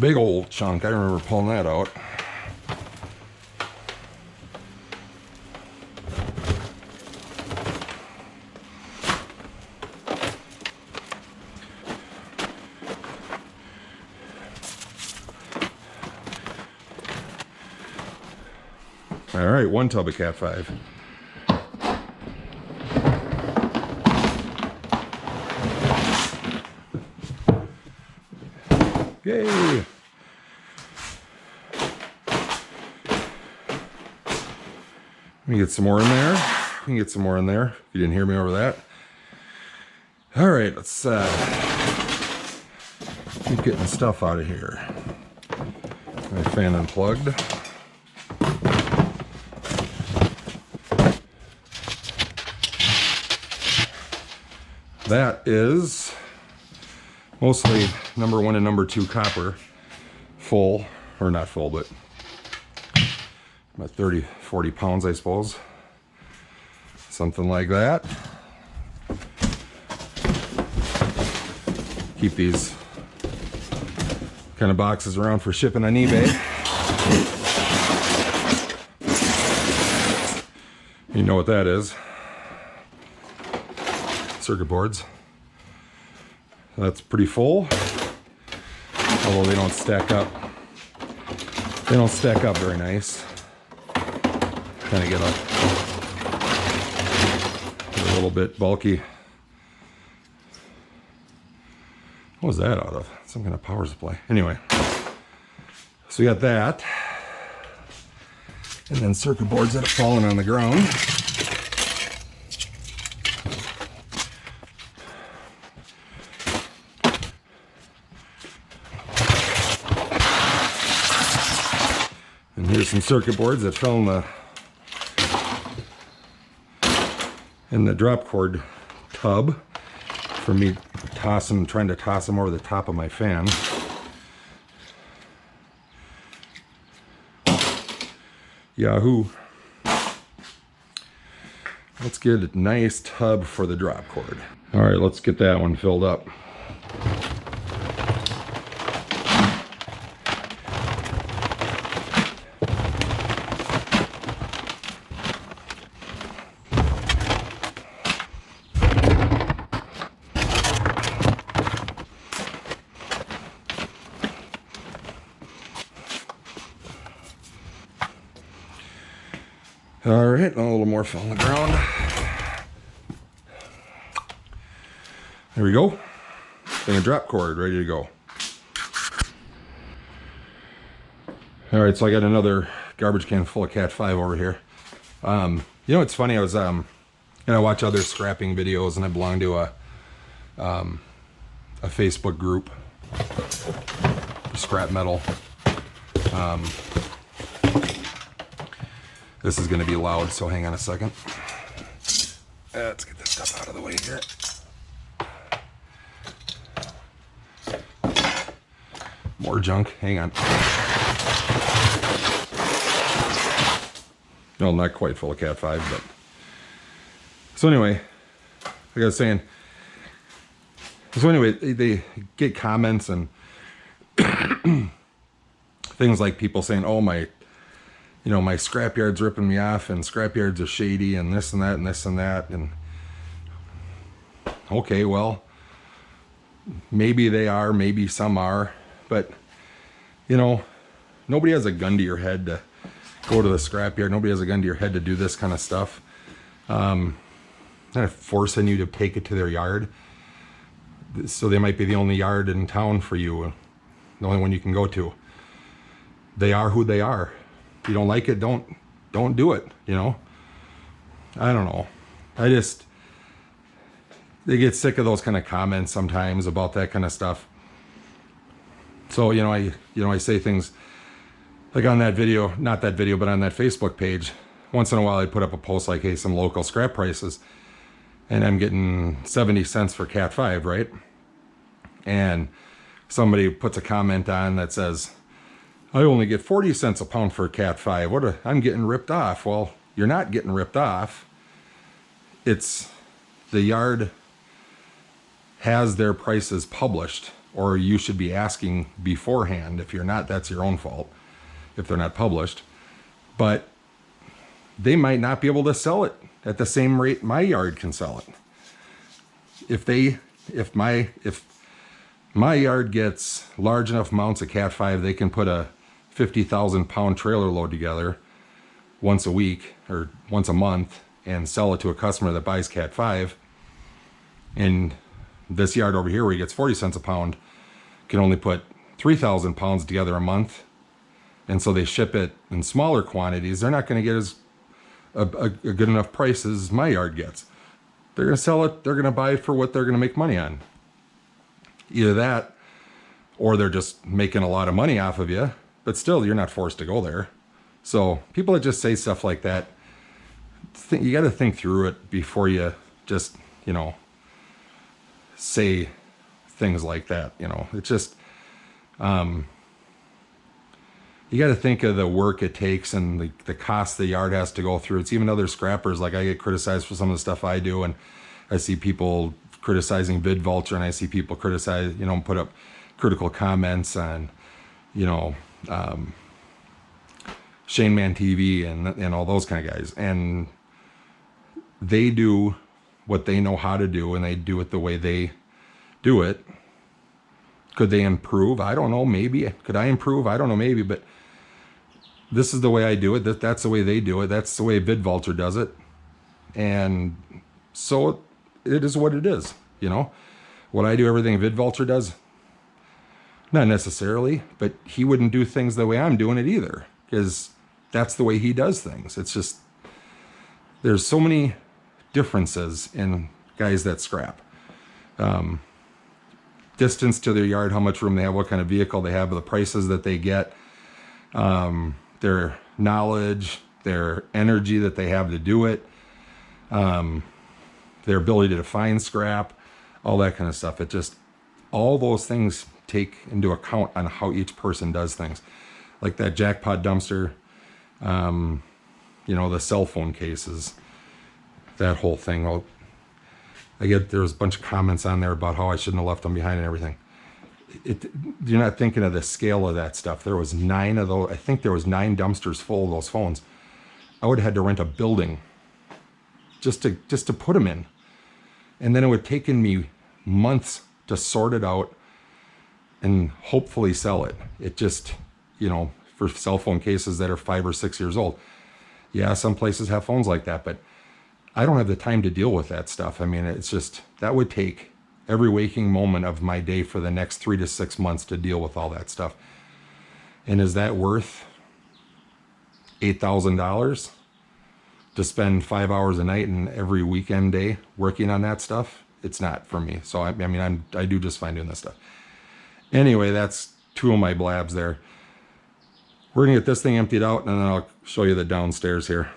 big old chunk. I remember pulling that out. All right, one tub of Cat 5. Yay! Let me get some more in there. We can get some more in there. You didn't hear me over that. All right, let's keep getting stuff out of here. My fan unplugged. That is mostly number 1 and number 2 copper, full, or not full, but about 30, 40 pounds, I suppose. Something like that. Keep these kind of boxes around for shipping on eBay. You know what that is. Circuit boards. That's pretty full, although they don't stack up. They don't stack up very nice. Kind of get a little bit bulky. What was that out of? Some kind of power supply. Anyway, so we got that, and then circuit boards that have fallen on the ground. And here's some circuit boards that fell in the drop cord tub for me trying to toss them over the top of my fan. Yahoo! Let's get a nice tub for the drop cord. All right, let's get that one filled up. All right, a little more fell on the ground. There we go. And a drop cord ready to go. All right, so I got another garbage can full of Cat 5 over here. You know, it's funny. I was, and I watch other scrapping videos, and I belong to a Facebook group, scrap metal. This is going to be loud, so hang on a second. Let's get this stuff out of the way here. More junk. Hang on. No, not quite full of Cat 5, but... So anyway, like I was saying... So anyway, they get comments and things like people saying, oh, my scrapyard's ripping me off, and scrapyards are shady, and this and that, and this and that, and okay, well, maybe they are, maybe some are, but, you know, nobody has a gun to your head to go to the scrapyard. Nobody has a gun to your head to do this kind of stuff. Kind of forcing you to take it to their yard. So they might be the only yard in town for you, the only one you can go to. They are who they are. If you don't like it, don't do it, you know. I don't know. They get sick of those kind of comments sometimes about that kind of stuff. So, I say things like on that video, not that video, but on that Facebook page, once in a while I put up a post like, hey, some local scrap prices, and I'm getting 70 cents for Cat 5, right? And somebody puts a comment on that says, I only get 40 cents a pound for a Cat 5. I'm getting ripped off. Well, you're not getting ripped off. It's the yard has their prices published or you should be asking beforehand. If you're not, that's your own fault if they're not published. But they might not be able to sell it at the same rate my yard can sell it. If my yard gets large enough mounts of Cat 5, they can put a 50,000 pound trailer load together once a week or once a month and sell it to a customer that buys Cat 5. And this yard over here where he gets 40 cents a pound can only put 3,000 pounds together a month. And so they ship it in smaller quantities. They're not going to get as a good enough price as my yard gets. They're going to sell it. They're going to buy it for what they're going to make money on. Either that, or they're just making a lot of money off of you, but still you're not forced to go there. So people that just say stuff like that, you got to think through it before you just, you know, say things like that. You know, it's just, you got to think of the work it takes and the cost the yard has to go through. It's even other scrappers. Like I get criticized for some of the stuff I do, and I see people criticizing VidVulture, and I see people criticize, you know, put up critical comments on, you know, Shane Man TV and all those kind of guys. And they do what they know how to do, and they do it the way they do it. Could they improve? I don't know. Maybe. Could I improve? I don't know. Maybe. But this is the way I do it. That's the way they do it. That's the way VidVulture does it. And so it is what it is. You know, would I do everything VidVulture does? Not necessarily, but he wouldn't do things the way I'm doing it either, because that's the way he does things. It's just, there's so many differences in guys that scrap. Distance to their yard, how much room they have, what kind of vehicle they have, the prices that they get, their knowledge, their energy that they have to do it, their ability to find scrap, all that kind of stuff. It just, all those things take into account on how each person does things. Like that jackpot dumpster, you know, the cell phone cases, that whole thing. Well, there was a bunch of comments on there about how I shouldn't have left them behind and everything. You're not thinking of the scale of that stuff. There was 9 of those. I think there was 9 dumpsters full of those phones. I would have had to rent a building just to put them in. And then it would have taken me months to sort it out and hopefully sell it. It just, you know, for cell phone cases that are 5 or 6 years old. Yeah, some places have phones like that, but I don't have the time to deal with that stuff. I mean, it's just, that would take every waking moment of my day for the next 3 to 6 months to deal with all that stuff. And is that worth $8,000 to spend 5 hours a night and every weekend day working on that stuff? It's not for me. So I mean, I do just fine doing this stuff. Anyway, that's 2 of my blabs there. We're gonna get this thing emptied out, and then I'll show you the downstairs here.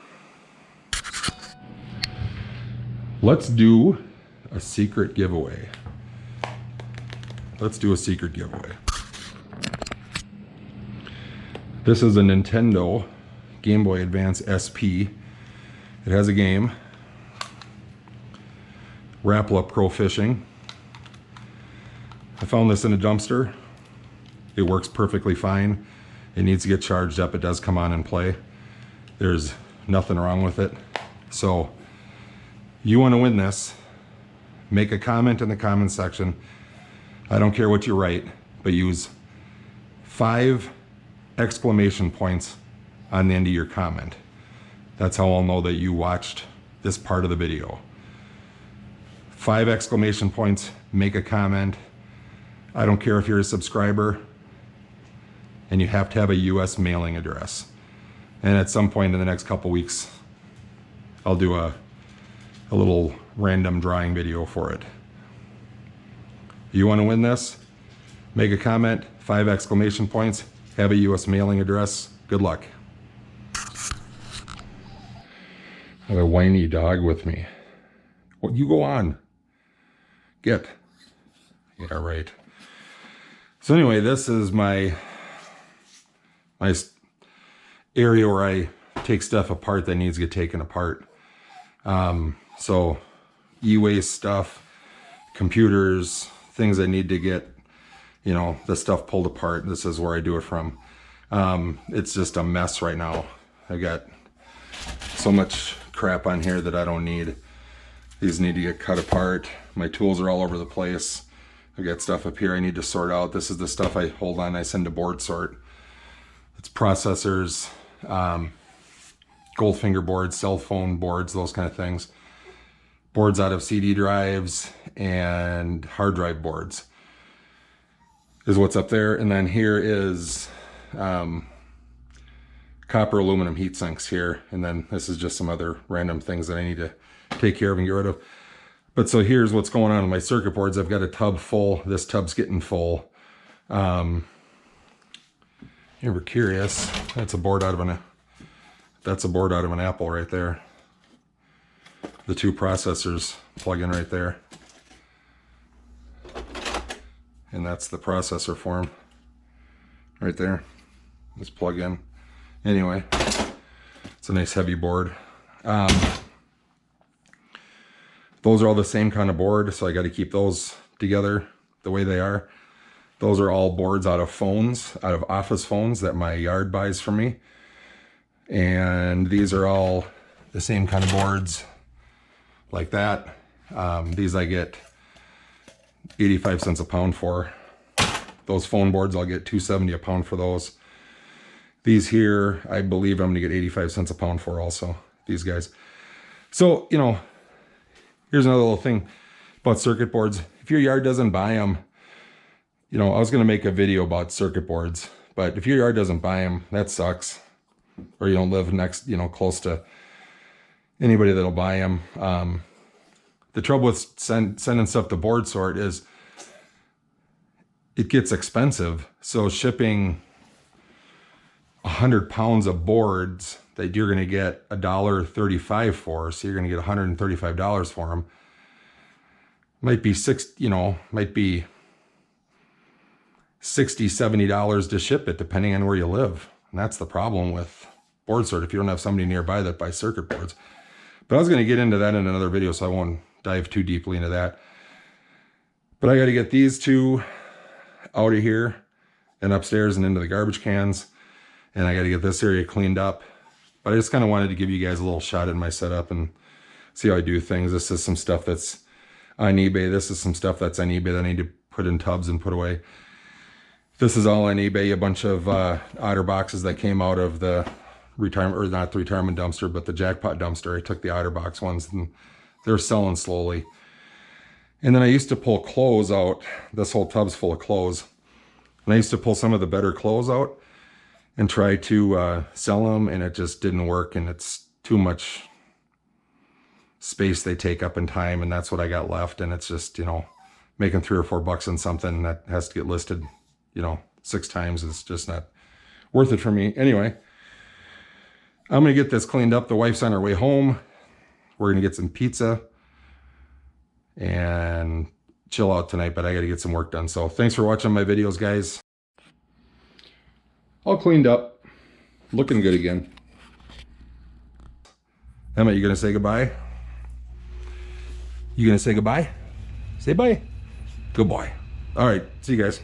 Let's do a secret giveaway. Let's do a secret giveaway. This is a Nintendo Game Boy Advance SP. It has a game, Rapala Pro Fishing. I found this in a dumpster. It works perfectly fine. It needs to get charged up. It does come on and play. There's nothing wrong with it. So you want to win this, make a comment in the comment section. I don't care what you write, but use 5 exclamation points on the end of your comment. That's how I'll know that you watched this part of the video. 5 exclamation points, make a comment. I don't care if you're a subscriber, and you have to have a US mailing address. And at some point in the next couple weeks, I'll do a little random drawing video for it. You want to win this? Make a comment, 5 exclamation points, have a US mailing address. Good luck. I have a whiny dog with me. Well, you go on. Get. Yeah, right. So anyway, this is my area where I take stuff apart that needs to get taken apart. So e-waste stuff, computers, things that need to get you know, the stuff pulled apart. This is where I do it from. It's just a mess right now. I got so much crap on here that I don't need. These need to get cut apart. My tools are all over the place. I got stuff up here I need to sort out. This is the stuff I hold on, I send to board sort. It's processors, Goldfinger boards, cell phone boards, those kind of things. Boards out of CD drives and hard drive boards is what's up there. And then here is copper aluminum heat sinks here. And then this is just some other random things that I need to take care of and get rid of. But so here's what's going on with my circuit boards. I've got a tub full. This tub's getting full. You were curious. That's a board out of an Apple right there. The two processors plug in right there. And that's the processor for them right there. Just plug in. Anyway, it's a nice heavy board. Those are all the same kind of board, so I got to keep those together the way they are. Those are all boards out of phones, out of office phones that my yard buys from me. And these are all the same kind of boards like that. These I get 85 cents a pound for. Those phone boards, I'll get $2.70 a pound for those. These here, I believe I'm gonna get 85 cents a pound for also, these guys. So, you know, here's another little thing about circuit boards. If your yard doesn't buy them, you know, I was gonna make a video about circuit boards, but if your yard doesn't buy them, that sucks. Or you don't live next, you know, close to anybody that'll buy them. The trouble with sending stuff to board sort is it gets expensive. So shipping 100 pounds of boards that you're going to get $1.35 for, so you're going to get $135 for them, might be $60, $70 to ship it, depending on where you live. And that's the problem with board sort if you don't have somebody nearby that buys circuit boards. But I was going to get into that in another video, so I won't dive too deeply into that. But I got to get these two out of here and upstairs and into the garbage cans. And I got to get this area cleaned up. But I just kind of wanted to give you guys a little shot at my setup and see how I do things. This is some stuff that's on eBay. This is some stuff that's on eBay that I need to put in tubs and put away. This is all on eBay, a bunch of otter boxes that came out of the retirement, or not the retirement dumpster, but the jackpot dumpster. I took the otter box ones and they're selling slowly. And then I used to pull clothes out. This whole tub's full of clothes. And I used to pull some of the better clothes out and try to sell them, and it just didn't work, and it's too much space they take up in time, and that's what I got left. And it's just, you know, making $3 or $4 on something that has to get listed, you know, 6 times is just not worth it for me. Anyway, I'm gonna get this cleaned up. The wife's on her way home. We're gonna get some pizza and chill out tonight, but I gotta get some work done. So thanks for watching my videos, guys. All cleaned up, looking good again. Emma, you gonna say goodbye? You gonna say goodbye? Say bye. Good boy. All right, see you guys.